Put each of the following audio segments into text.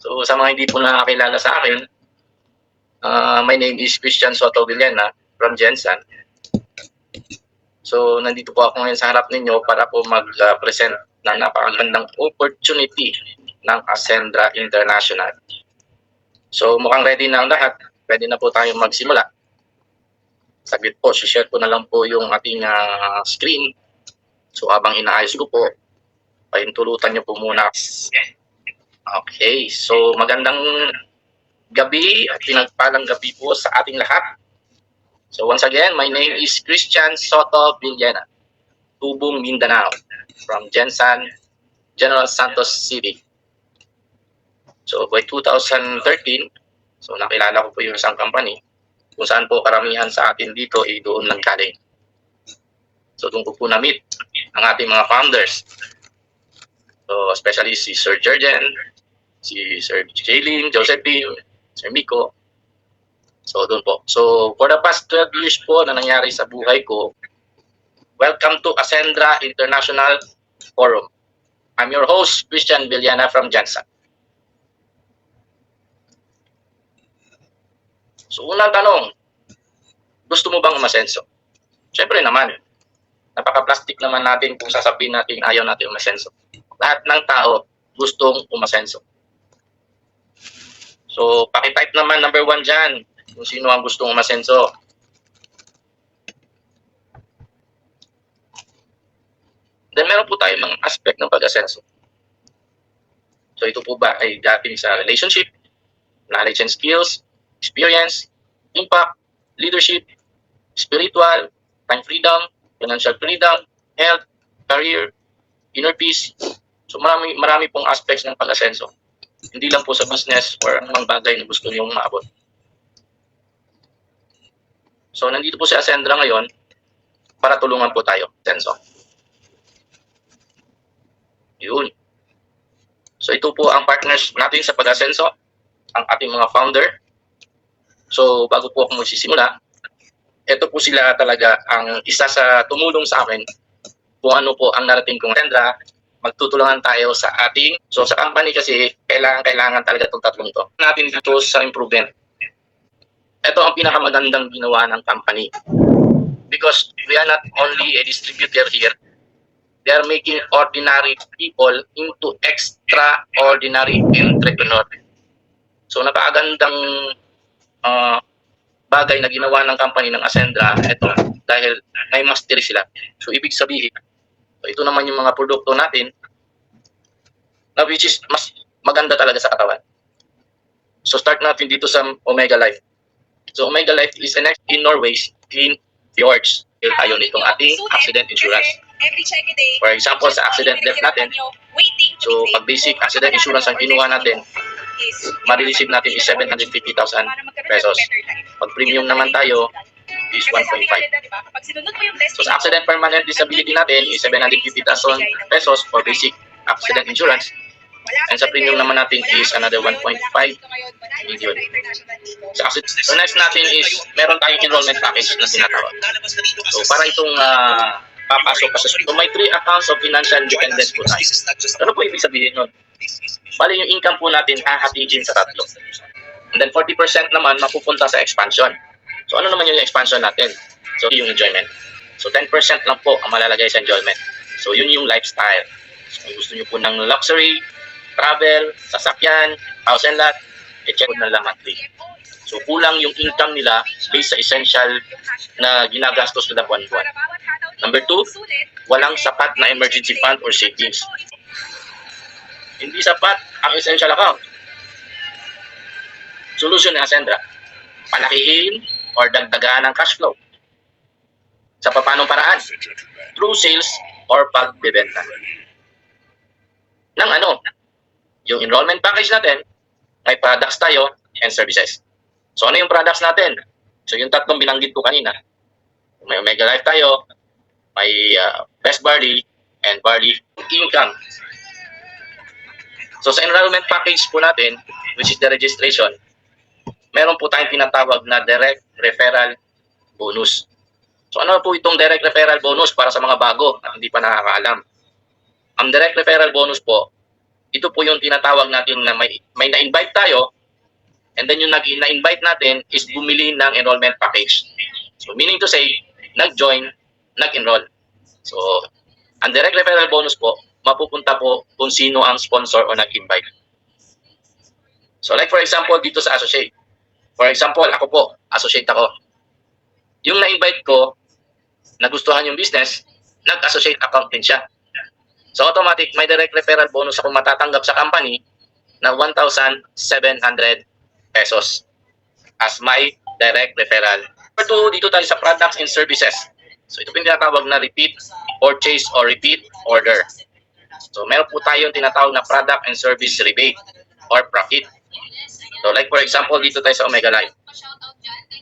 So sa mga hindi po nakakilala sa akin, my name is Christian Soto Villena from Jensen. So nandito po ako ngayon sa harap ninyo para po mag-present ng napakagandang opportunity ng Ascendra International. So mukhang ready na ang lahat. Pwede na po tayong magsimula. Saglit po, share ko na lang po yung ating screen. So habang inaayos ko po, pahintulutan niyo po muna. Okay, so magandang gabi at pinagpalang gabi po sa ating lahat. So once again, my name is Christian Soto Villena, Tubong, Mindanao, from Jensen, General Santos City. So by 2013, so nakilala ko po yung isang company kung saan po karamihan sa atin dito ay doon lang galing. So doon ko po na-meet ang ating mga founders. So especially si Sir Jurgen, si Sir Jaylin, Josephine, Sir Miko. So doon po. So for the past 12 years po na nangyari sa buhay ko, welcome to Ascendra International Forum. I'm your host, Christian Villena from Jensen. So unang tanong, gusto mo bang umasenso? Siyempre naman, napaka-plastic naman natin kung sasabihin natin ayaw natin umasenso. Lahat ng tao gustong umasenso. So pakitype naman number 1 dyan kung sino ang gustong umasenso. Then meron po tayo mga aspect ng pag-asenso. So ito po ba ay dating sa relationship, knowledge and skills, experience, impact, leadership, spiritual, time freedom, financial freedom, health, career, inner peace. So marami pong aspects ng pag-asenso. Hindi lang po sa business or anumang bagay na gusto niyong maabot. So nandito po si Ascendra ngayon para tulungan po tayo. Asenso. Yun. So ito po ang partners natin sa pag-asenso, ang ating mga founder. So bago po ako magsisimula, ito po sila talaga ang isa sa tumulong sa akin kung ano po ang narating kong Ascendra. Magtutulungan tayo sa ating, so sa company kasi kailangan talaga itong tatlong to. Natin dito sa improvement. Ito ang pinakamagandang ginawa ng company. Because we are not only a distributor here, they are making ordinary people into extraordinary entrepreneur. So napakagandang bagay na ginawa ng company ng Ascendra, ito, dahil may mastery sila. So ibig sabihin, so ito naman yung mga produkto natin na which is mas maganda talaga sa katawan. So start natin dito sa Omega Life. So Omega Life is in Norway's clean fjords. Tayo nitong ating accident insurance. For example, sa accident death natin, so pag basic accident insurance ang kinuha natin, ma-receive natin is 750,000 pesos. Pag premium naman tayo is 1.5. So sa accident permanent disability natin is 750,000 pesos for basic accident insurance. And sa premium naman natin is another 1.5 million. So next natin is meron tayong enrollment package na tinatawag. So para itong papasok ka sa so may 3 accounts of financial independence po tayo. Ano po ibig sabihin nun? Bali yung income po natin hahatigin sa tatlo. And then 40% naman mapupunta sa expansion. So ano naman yung expansion natin? So yung enjoyment. So 10% lang po ang malalagay sa enjoyment. So yun yung lifestyle. So kung gusto nyo po ng luxury, travel, sasakyan, house and lot, i-check na lang monthly. So kulang yung income nila based sa essential na ginagastos nila buwan-buwan. Number 2, walang sapat na emergency fund or savings. Hindi sapat ang essential account. Solusyon ni Ascendra, palakihin or dagdagan ng cash flow. Sa papanong paraan? Through sales or pagbebenta. Nang ano? Yung enrollment package natin, may products tayo and services. So ano yung products natin? So yung tatlong binanggit ko kanina. May Omega Life tayo, may Best Barley, and Barley Income. So sa enrollment package po natin, which is the registration, meron po tayong tinatawag na direct referral bonus. So ano po itong direct referral bonus para sa mga bago na hindi pa nakakaalam? Ang direct referral bonus po, ito po yung tinatawag natin na may na-invite tayo, and then yung na-invite natin is bumili ng enrollment package. So meaning to say, nag-join, nag-enroll. So, ang direct referral bonus po, mapupunta po kung sino ang sponsor o nag-invite. So like for example, dito sa associate. For example, ako po, associate ako. Yung na-invite ko, nagustuhan yung business, nag-associate account din siya. So automatic, may direct referral bonus ako matatanggap sa company na 1,700 pesos as my direct referral. Ito, dito tayo sa products and services. So ito po yung tinatawag na repeat purchase or repeat order. So meron po tayong tinatawag na product and service rebate or profit. So like for example, dito tayo sa Omega Life.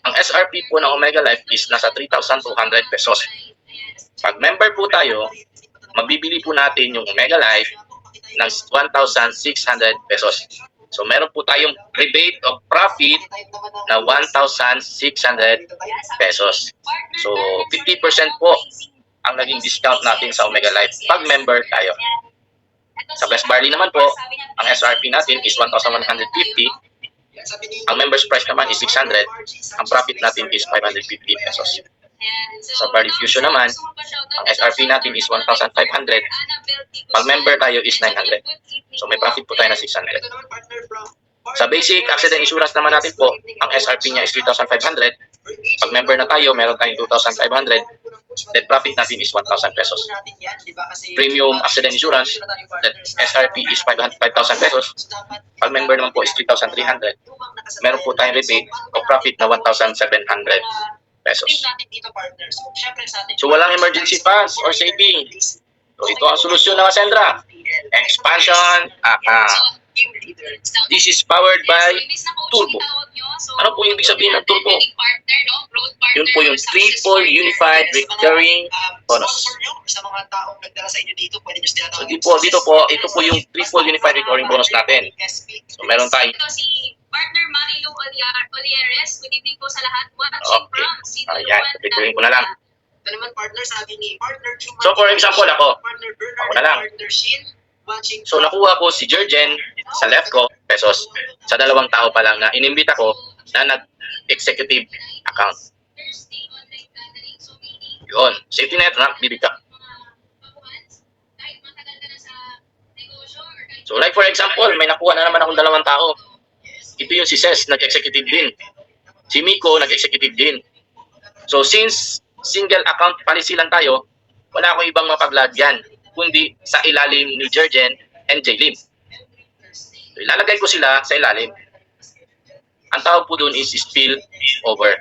Ang SRP po ng Omega Life is nasa 3,200 pesos. Pag member po tayo, mabibili po natin yung Omega Life ng 1,600 pesos. So meron po tayong rebate of profit na 1,600 pesos. So 50% po ang naging discount natin sa Omega Life pag member tayo. Sa Best Barley naman po, ang SRP natin is 1,150. Ang member's price naman is 600. Ang profit natin is 550 pesos. Sa Barley Fusion naman, ang SRP natin is 1,500. Pag member tayo is 900. So may profit po tayo na 600. Sa basic accident insurance naman natin po, ang SRP niya is 3,500. Pag member na tayo, meron tayong 2,500. Net profit natin is 1,000 pesos. Premium accident insurance, that SRP is 5,000 pesos. Pag member naman po is 3,300. Meron po tayong rebate o profit na 1,700 pesos. So walang emergency funds or savings. So ito ang solusyon ng Ascendra. Expansion account. This is powered by Turbo. Ano po yung ibig sabihin ng Turbo? Yun po yung Triple Unified Recurring Bonus. So dito po, ito po yung Triple Unified Recurring Bonus natin. So meron tayo. Partner Marilu Olieres, good evening po sa lahat. Watching Okay. from City Ayan, pipiliin ko na lang. Ito naman partner, sabi ni partner Chuma. So for example ako, Partner Bernard, ako na lang. Partner Shin, watching So nakuha ko si Jurgen sa left ko, pesos, sa dalawang tao pa lang na inimbita ko na nag-executive account. Thursday online gathering. So meaning, Yun, safety net na, bibigka. papuans, kahit matagal ka na sa negosyo or kahit So like for example, may nakuha na naman akong dalawang tao. Ito yung si Ces, nag-executive din. Si Miko, nag-executive din. So since single account policy lang tayo, wala akong ibang mapaglagyan, kundi sa ilalim ni Jurgen and Jaylin. So, ilalagay ko sila sa ilalim. Ang tawag po doon is spill over.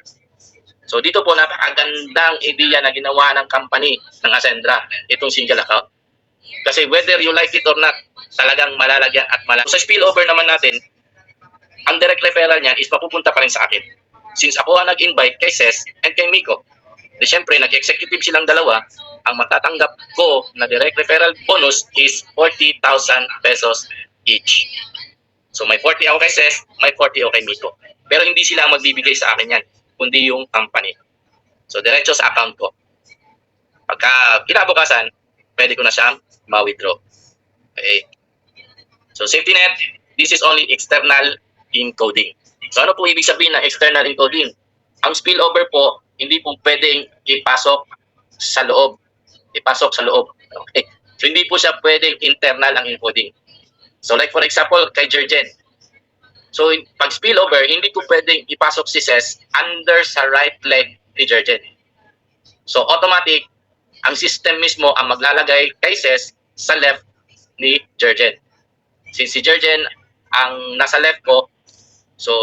So dito po napakagandang idea na ginawa ng company ng Ascendra, itong single account. Kasi whether you like it or not, talagang malalagyan at malalagyan. So, sa spillover naman natin, ang direct referral niyan is mapupunta pa rin sa akin. Since ako ang nag-invite kay Ces and kay Miko, di syempre nag-executive silang dalawa, ang matatanggap ko na direct referral bonus is 40,000 pesos each. So may 40 ako kay Ces, may 40 ako kay Miko. Pero hindi sila ang magbibigay sa akin yan, kundi yung company. So diretso sa account ko. Pagka kinabukasan, pwede ko na siyang ma-withdraw. Okay. So safety net, this is only external encoding. So ano po ibig sabihin ng external encoding? Ang spillover po, hindi po pwedeng ipasok sa loob. Ipasok sa loob. Okay. So hindi po siya pwedeng internal ang encoding. So like for example, kay Jurgen. So pag spillover, hindi po pwedeng ipasok si Ces under sa right leg ni Jurgen. So automatic, ang system mismo ang maglalagay kay Ces sa left ni Jurgen. Since si Jurgen ang nasa left ko, so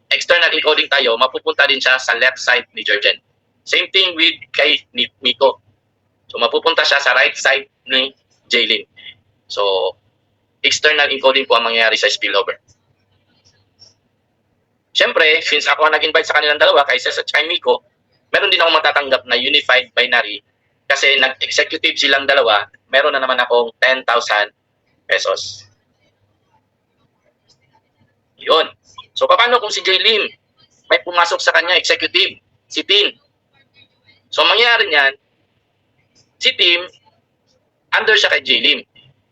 external encoding tayo, mapupunta din siya sa left side ni Jurgen. Same thing with kay Miko. So mapupunta siya sa right side ni Jaylin. So external encoding po ang mangyayari sa spillover. Siyempre, since ako ang nag-invite sa kanilang dalawa, kay Ces at kay Miko, meron din ako matatanggap na unified binary kasi nag-executive silang dalawa, meron na naman akong 10,000 pesos. Yun. So, paano kung si Jaylin may pumasok sa kanya, executive, si Tim? So, mangyayari niyan, si Tim, under siya kay Jaylin.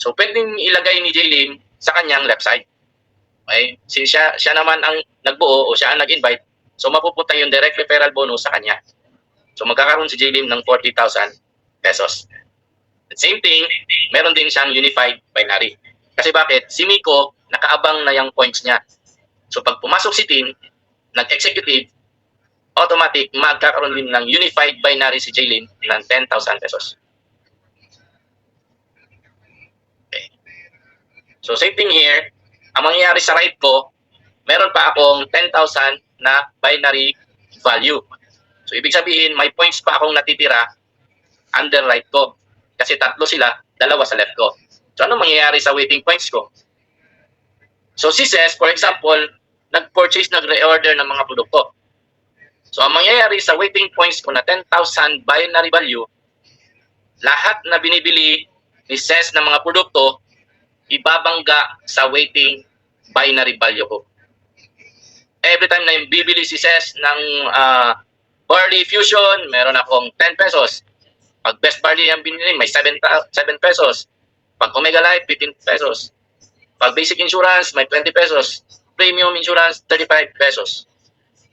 So, pwedeng ilagay ni Jaylin sa kanyang left side. Okay? Since siya naman ang nagbuo o siya ang nag-invite, so mapupunta yung direct referral bonus sa kanya. So, magkakaroon si Jaylin ng 40,000 pesos. The same thing, meron din siyang unified binary. Kasi bakit? Si Miko, nakaabang na yung points niya. So, pag pumasok si Tim, nag-executive, automatic, magkakaroon din ng unified binary si Jaylin ng 10,000 pesos. Okay. So, same thing here. Ang mangyayari sa right ko, meron pa akong 10,000 na binary value. So, ibig sabihin, may points pa akong natitira under right ko. Kasi tatlo sila, dalawa sa left ko. So, ano mangyayari sa waiting points ko? So, si Ces, for example, nag-purchase, nag-reorder ng mga produkto. So, ang mangyayari sa waiting points ko na 10,000 binary value, lahat na binibili ni Ces ng mga produkto, ibabangga sa waiting binary value ko. Every time na yung bibili si Ces ng barley fusion, meron akong 10 pesos. Pag best barley ang binili, may 7 pesos. Pag Omega Life, 15 pesos. Pag basic insurance, may 20 pesos. Premium insurance, 35 pesos.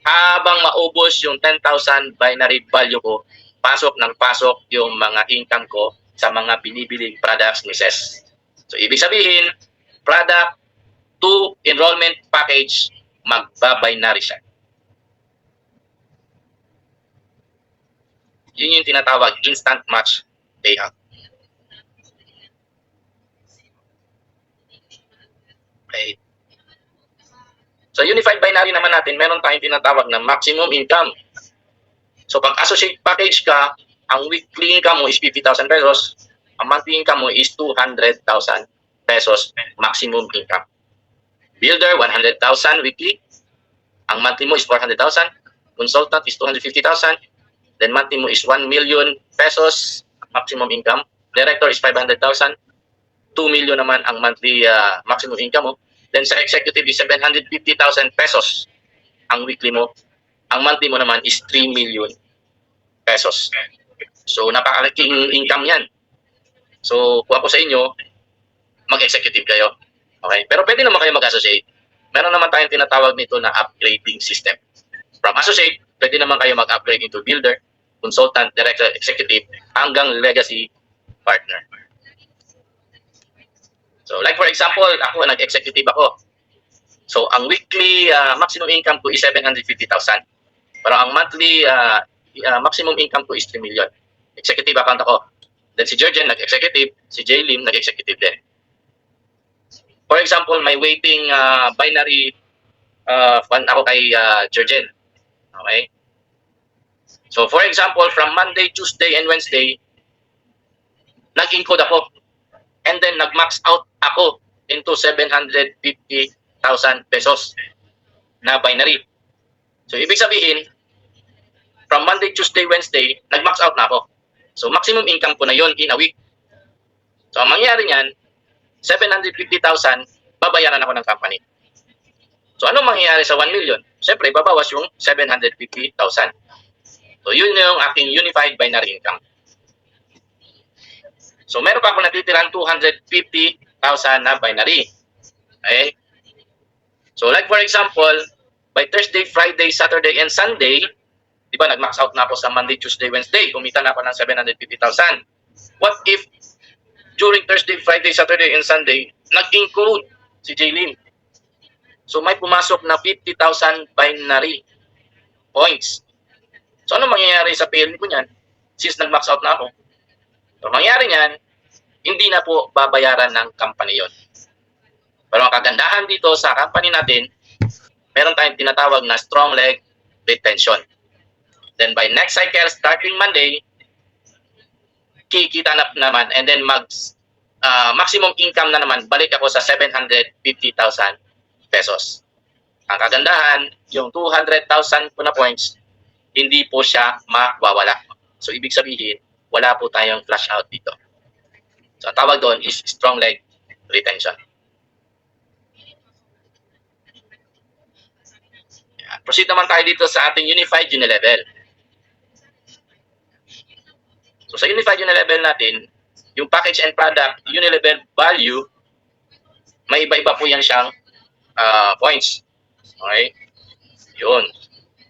Habang maubos yung 10,000 binary value ko, pasok ng pasok yung mga income ko sa mga binibiling products ni Ces. So, ibig sabihin, product to enrollment package, magba-binary siya. Yun yung tinatawag instant match payout. Okay. So, unified binary naman natin, meron tayong tinatawag na maximum income. So, pag associate package ka, ang weekly income mo is 50,000 pesos, ang monthly income mo is 200,000 pesos maximum income. Builder, 100,000 weekly. Ang monthly mo is 400,000. Consultant is 250,000. Then monthly mo is 1 million pesos maximum income. Director is 500,000. 2 million naman ang monthly maximum income mo. Then sa executive is 750,000 pesos ang weekly mo. Ang monthly mo naman is 3 million pesos. So, napakalaking income yan. So, kung ako sa inyo, mag-executive kayo. Okay? Pero pwede naman kayo mag-associate. Meron naman tayong tinatawag nito na upgrading system. From associate, pwede naman kayo mag-upgrade into builder, consultant, director, executive, hanggang legacy partner. So, like for example, ako, nag-executive ako. So, ang weekly maximum income ko is 750,000. Pero ang monthly maximum income ko is 3 million. Executive account ako. Then si Jurgen nag-executive, si Jaylin nag-executive din. For example, may waiting binary fund ako kay Jurgen. Okay? So, for example, from Monday, Tuesday, and Wednesday, nag-encode ako. And then, nag-max out ako into 750,000 pesos na binary. So, ibig sabihin, from Monday, Tuesday, Wednesday, nag-max out na ako. So, maximum income ko na yon in a week. So, ang mangyari niyan, 750,000, babayaran ako ng company. So, anong mangyayari sa 1 million? Siyempre, babawas yung 750,000. So, yun yung aking unified binary income. So, meron pa ako natitirang 250,000 na binary. Okay? So, like for example, by Thursday, Friday, Saturday, and Sunday, di ba, nag-max out na ako sa Monday, Tuesday, Wednesday, kumita na ako ng 750,000. What if during Thursday, Friday, Saturday, and Sunday, nag-include si Jaylin? So, may pumasok na 50,000 binary points. So, ano mangyayari sa payroll ko niyan? Since nag-max out na ako. So, mangyayari niyan, hindi na po babayaran ng company yon. Pero ang kagandahan dito sa company natin, meron tayong tinatawag na strong leg retention. Then by next cycle, starting Monday, kikita na naman and then maximum income na naman, balik ako sa 750,000 pesos. Ang kagandahan, yung 200,000 po na points, hindi po siya mawawala. So, ibig sabihin, wala po tayong flash out dito. So, ang tawag doon is strong leg retention. Yan. Proceed naman tayo dito sa ating unified unilevel. So, sa unified unilevel natin, yung package and product unilevel value, may iba-iba po yan siyang points. Okay? Yun.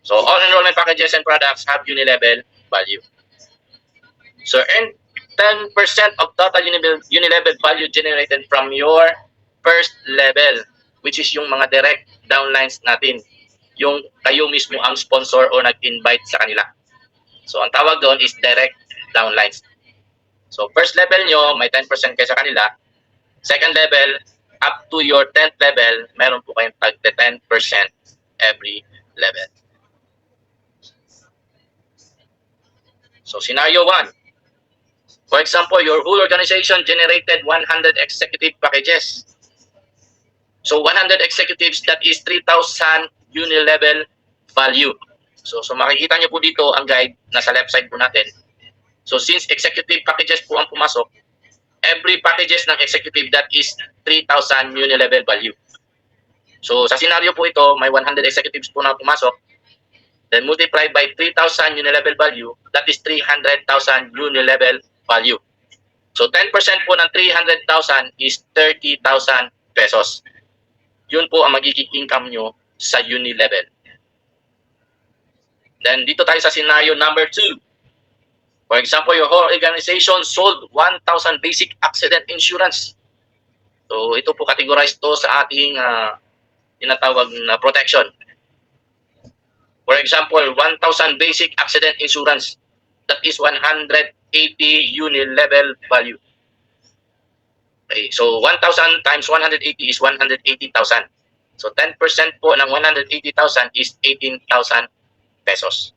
So, all enrollment packages and products have unilevel value. So, earn 10% of total unilevel value generated from your first level, which is yung mga direct downlines natin. Yung kayo mismo ang sponsor o nag-invite sa kanila. So, ang tawag doon is direct downlines. So, first level nyo, may 10% kayo sa kanila. Second level, up to your 10th level, meron po kayong tag 10% every level. So, scenario 1. For example, your whole organization generated 100 executive packages. So, 100 executives, that is 3,000 unilevel value. So makikita nyo po dito ang guide, nasa left side po natin. So, since executive packages po ang pumasok, every packages ng executive, that is 3,000 unilevel value. So, sa scenario po ito, may 100 executives po na pumasok. Then, multiplied by 3,000 unilevel value, that is 300,000 unilevel value. So, 10% po ng 300,000 is 30,000 pesos. Yun po ang magiging income nyo sa unilevel. Then, dito tayo sa scenario number 2. For example, your whole organization sold 1,000 basic accident insurance. So, ito po categorized to sa ating tinatawag na protection. For example, 1,000 basic accident insurance. That is 180 unilevel value. Okay, so 1,000 times 180 is 180,000. So 10% po ng 180,000 is 18,000 pesos.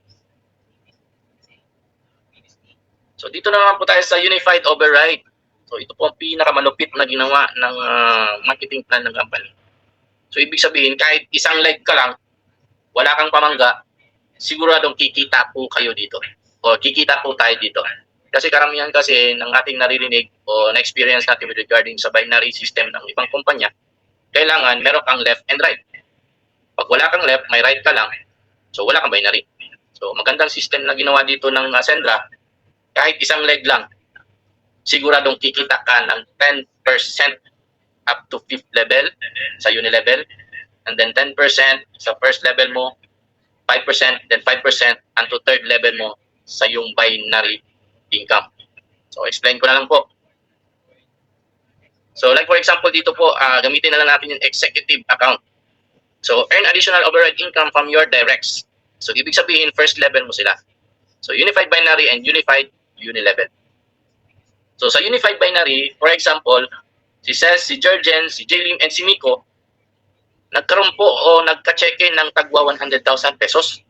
So dito naman po tayo sa unified override. So ito po ang pinakamalupit na ginawa ng marketing plan ng company. So ibig sabihin, kahit isang leg ka lang, wala kang pamangga, siguradong kikita po kayo dito. O kikita po tayo dito. Kasi karamihan kasi ng ating naririnig o na-experience natin with regarding sa binary system ng ibang kumpanya, kailangan meron kang left and right. Pag wala kang left, may right ka lang, so wala kang binary. So magandang system na ginawa dito ng Ascendra, kahit isang leg lang, siguradong kikita ka ng 10% up to 5th level sa unilevel, and then 10% sa first level mo, 5%, then 5% unto third level mo sa yung binary income. So, explain ko na lang po. So, like for example, dito po, gamitin na lang natin yung executive account. So, earn additional override income from your directs. So, ibig sabihin, first level mo sila. So, unified binary and unified unilevel. So, sa unified binary, for example, si Cez, si Jergen, si Jaylin, and si Miko, nagkaroon po o nagka-check-in ng tagwa 100,000 pesos.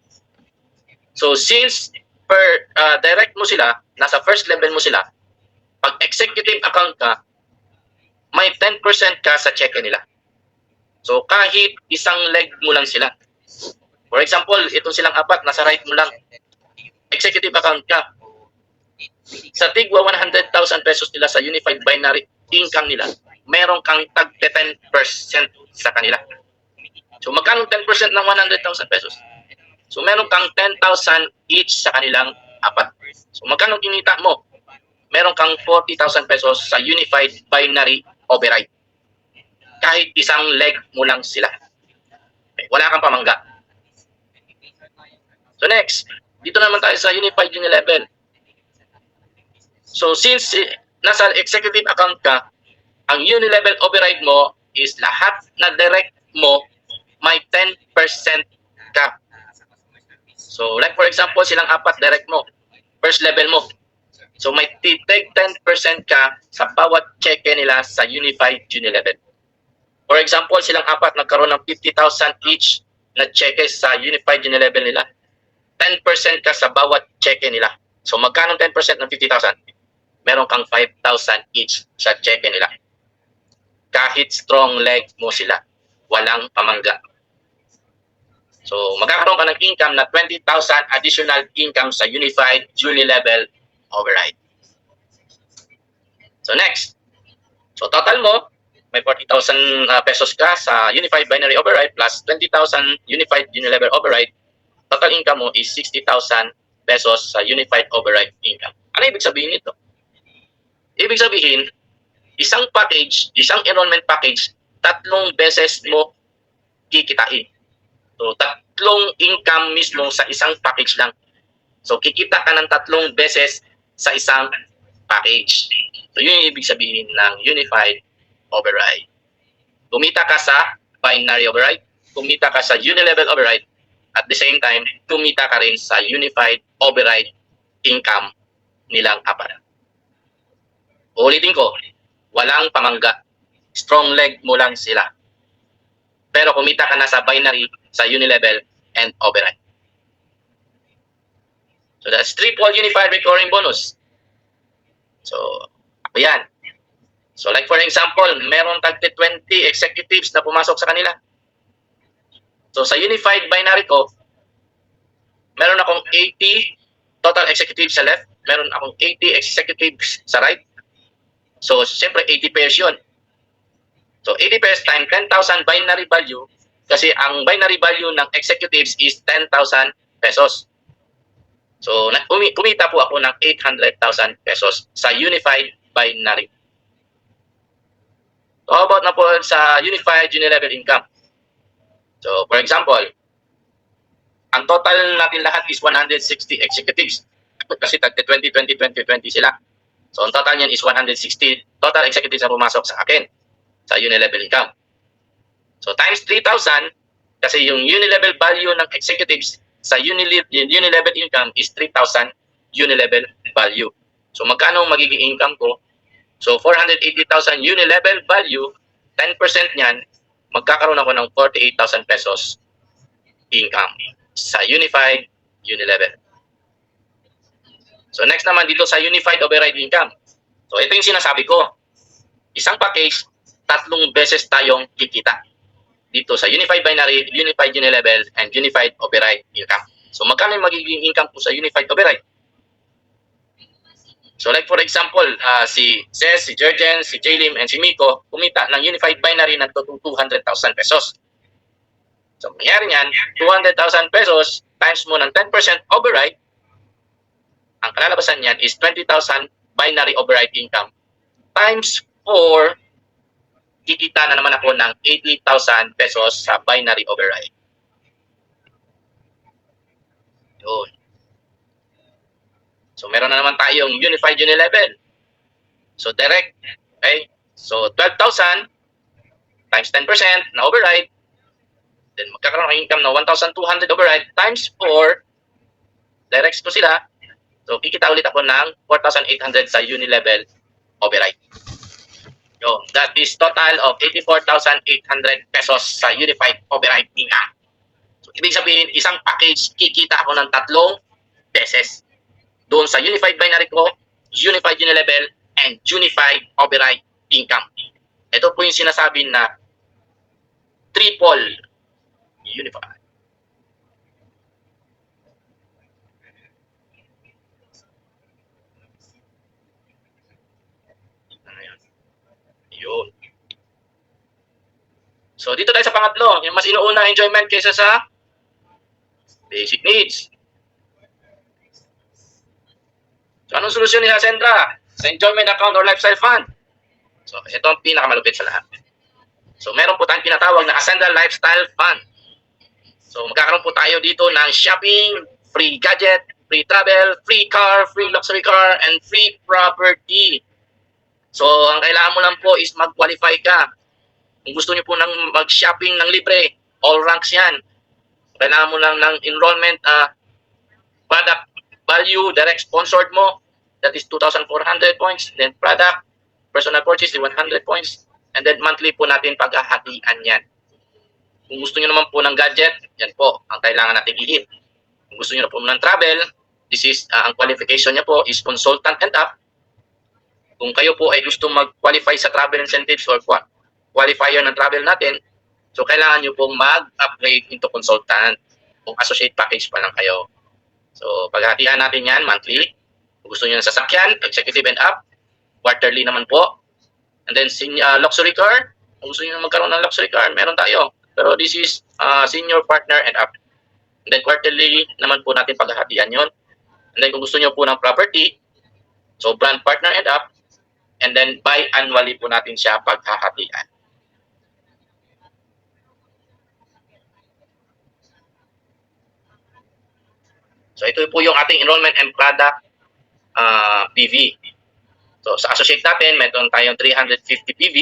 So, since per direct mo sila, nasa first level mo sila, pag executive account ka, may 10% ka sa check-in nila. So, kahit isang leg mo lang sila. For example, itong silang apat, nasa right mo lang. Executive account ka. Sa tigwa 100,000 pesos nila sa unified binary income nila, meron kang tag 10% sa kanila. So, magkano 10% ng 100,000 pesos? So, meron kang 10,000 each sa kanilang apat. So, magkano kinita mo? Meron kang 40,000 pesos sa unified binary override. Kahit isang leg mo lang sila. Okay, wala kang pamangga. So, next, dito naman tayo sa unified unilevel. So, since nasa executive account ka, ang unilevel override mo is lahat na direct mo may 10% ka. So, like for example, silang apat direct mo. First level mo. So, may take 10% ka sa bawat check-in nila sa unified unilevel. For example, silang apat nagkaroon ng 50,000 each na check-in sa unified unilevel nila. 10% ka sa bawat check-in nila. So, magkano 10% ng 50,000? Meron kang 5,000 each sa check-in nila. Kahit strong leg mo sila, walang pamangga. So, magkakaroon ka ng income na 20,000 additional income sa unified unilevel override. So, next. So, total mo, may 40,000 pesos ka sa unified binary override plus 20,000 unified unilevel override. Total income mo is 60,000 pesos sa unified override income. Ano ibig sabihin nito? Ibig sabihin, isang package, isang enrollment package, 3 beses mo kikitain. So, 3 income mismo sa isang package lang. So, kikita ka ng 3 beses sa isang package. So, yun yung ibig sabihin ng unified override. Kumita ka sa binary override, kumita ka sa unilevel override, at the same time, kumita ka rin sa unified override income nilang apat. Ulitin ko, walang pamangga. Strong leg mo lang sila. Pero kumita ka na sa binary, sa unilevel, and override. So that's triple unified recurring bonus. So, ayan. So like for example, meron tagti 20 executives na pumasok sa kanila. So sa unified binary ko, meron akong 80 total executives sa left, meron akong 80 executives sa right. So siyempre 80 pairs yun. So 80 pairs times 10,000 binary value, kasi ang binary value ng executives is 10,000 pesos. So kumita po ako ng 800,000 pesos sa unified binary. So how about na po sa unified unilevel income? So for example, ang total natin lahat is 160 executives. Kasi tagte 20, 20, 20, 20 sila. So ang total niyan is 160 total executives na pumasok sa akin sa unilevel income. So times 3,000, kasi yung unilevel value ng executives sa unilevel income is 3,000 unilevel value. So magkano magiging income ko? So 480,000 unilevel value, 10% niyan, magkakaroon ako ng 48,000 pesos income sa unified unilevel. So next naman dito sa unified override income. So ito yung sinasabi ko. Isang package, 3 beses tayong kikita. Dito sa unified binary, unified unilevel, and unified override income. So magkano yung magiging income ko sa unified override? So like for example, si Cez, si Jergen, si Jaylim, and si Miko kumita ng unified binary ng 200,000 pesos. So mangyari niyan, 200,000 pesos times mo ng 10% override, ang kalalabasan niyan is 20,000 binary override income times 4, kikita na naman ako ng 80,000 pesos sa binary override. Yun. So meron na naman tayong unified unilevel. So direct, okay? So 12,000 times 10% na override, then magkakaroon ng income na 1,200 override times 4, direct ko sila. So kikita ulit ako ng 4,800 sa unilevel override. So that is total of 84,800 pesos sa unified override income. So ibig sabihin, isang package, kikita ako ng 3 beses. Doon sa unified binary ko, unified unilevel, and unified override income. Ito po yung sinasabi na triple unified. Yun. So dito tayo sa pangatlo, yung mas inuuna enjoyment kaysa sa basic needs. So anong solusyon ni Ascentra sa enjoyment account or lifestyle fund? So ito ang pinakamalupit sa lahat. So meron po tayong pinatawag na Ascentra Lifestyle Fund. So magkakaroon po tayo dito ng shopping, free gadget, free travel, free car, free luxury car, and free property. So ang kailangan mo lang po is mag-qualify ka. Kung gusto niyo po ng mag-shopping ng libre, all ranks yan. Kailangan mo lang ng enrollment product value, direct sponsored mo, that is 2,400 points. Then product, personal purchase, 100 points. And then monthly po natin paghahatian yan. Kung gusto niyo naman po ng gadget, yan po ang kailangan natin i-hit. Kung gusto niyo na po ng travel, this is, ang qualification niya po is consultant and up. Kung kayo po ay gusto mag-qualify sa travel incentives or qualifier ng travel natin, so kailangan nyo pong mag-upgrade into consultant. Kung associate package pa lang kayo. So paghahatian natin yan monthly. Kung gusto nyo ng sasakyan, executive and up, quarterly naman po. And then luxury car, kung gusto nyo magkaroon ng luxury car, meron tayo. Pero this is senior partner and up. And then quarterly naman po natin paghahatian yon. And then kung gusto nyo po ng property, so brand partner and up, and then biannually po natin siya paghahatian. So ito po yung ating enrollment and product PV. So sa associate natin, meron tayong 350 PV.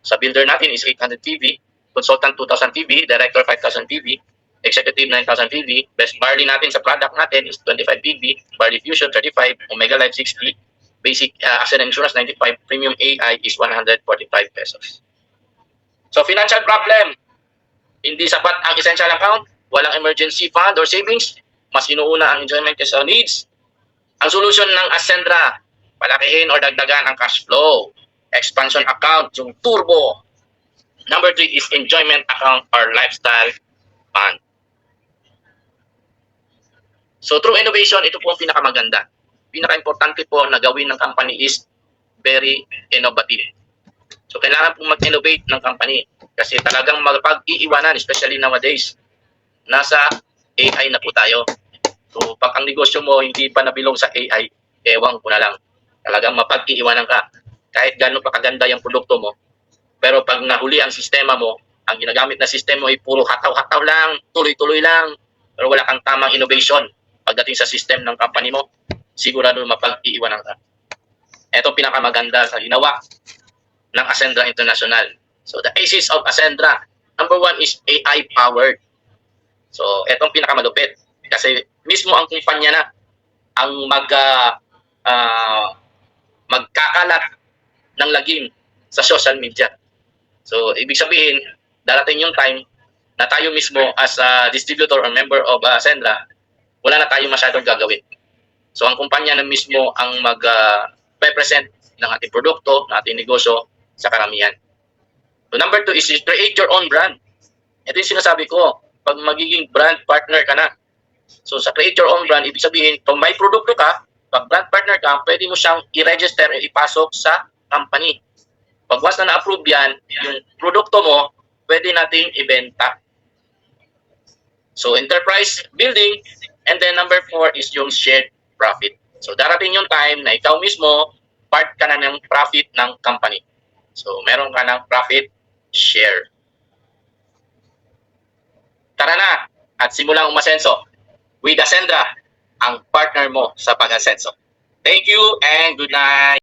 Sa builder natin is 800 PV. Consultant 2,000 PV. Director 5,000 PV. Executive 9,000 PV. Best barley natin sa product natin is 25 PV. Barley Fusion 35. Omega Life 60. Basic accident insurance 95. Premium AI is 145 pesos. So financial problem. Hindi sapat ang essential account. Walang emergency fund or savings. Mas inuuna ang enjoyment kaysa needs. Ang solution ng Ascendra, palakihin or dagdagan ang cash flow. Expansion account, yung turbo. Number 3 is enjoyment account or lifestyle fund. So through innovation, ito po ang pinakamaganda. Pinaka-importante po na gawin ng company is very innovative. So kailangan po mag-innovate ng company kasi talagang mapag-iiwanan, especially nowadays, nasa AI na po tayo. So pag ang negosyo mo hindi pa nabilong sa AI, ewan ko na lang. Talagang mapag-iiwanan ka. Kahit gano'n pa kaganda yung produkto mo. Pero pag nahuli ang sistema mo, ang ginagamit na sistema mo ay puro hataw-hataw lang, tuloy-tuloy lang. Pero wala kang tamang innovation pagdating sa system ng company mo, sigurado mapag-iiwanan ka. Ito pinakamaganda sa ginawa ng Ascendra International. So the ACEs of Ascendra, number 1 is AI powered. So etong pinakamalupit kasi mismo ang kumpanya na ang magkakalat ng lagim sa social media. So ibig sabihin, darating yung time na tayo mismo as a distributor or member of Ascendra, wala na tayo masyadong gagawin. So ang kumpanya na mismo ang mag-represent ng ating produkto, ng ating negosyo sa karamihan. So number 2 is create your own brand. Ito yung sinasabi ko, pag magiging brand partner ka na. So sa create your own brand, ibig sabihin, kung may produkto ka, pag brand partner ka, pwede mo siyang i-register o ipasok sa company. Pag once na na-approve yan, yung produkto mo, pwede nating ibenta. So enterprise building, and then number 4 is yung shared profit. So darating yung time na ikaw mismo, part ka na ng profit ng company. So meron ka ng profit share. Tara na at simulang umasenso with Ascendra, ang partner mo sa pag-asenso. Thank you and good night.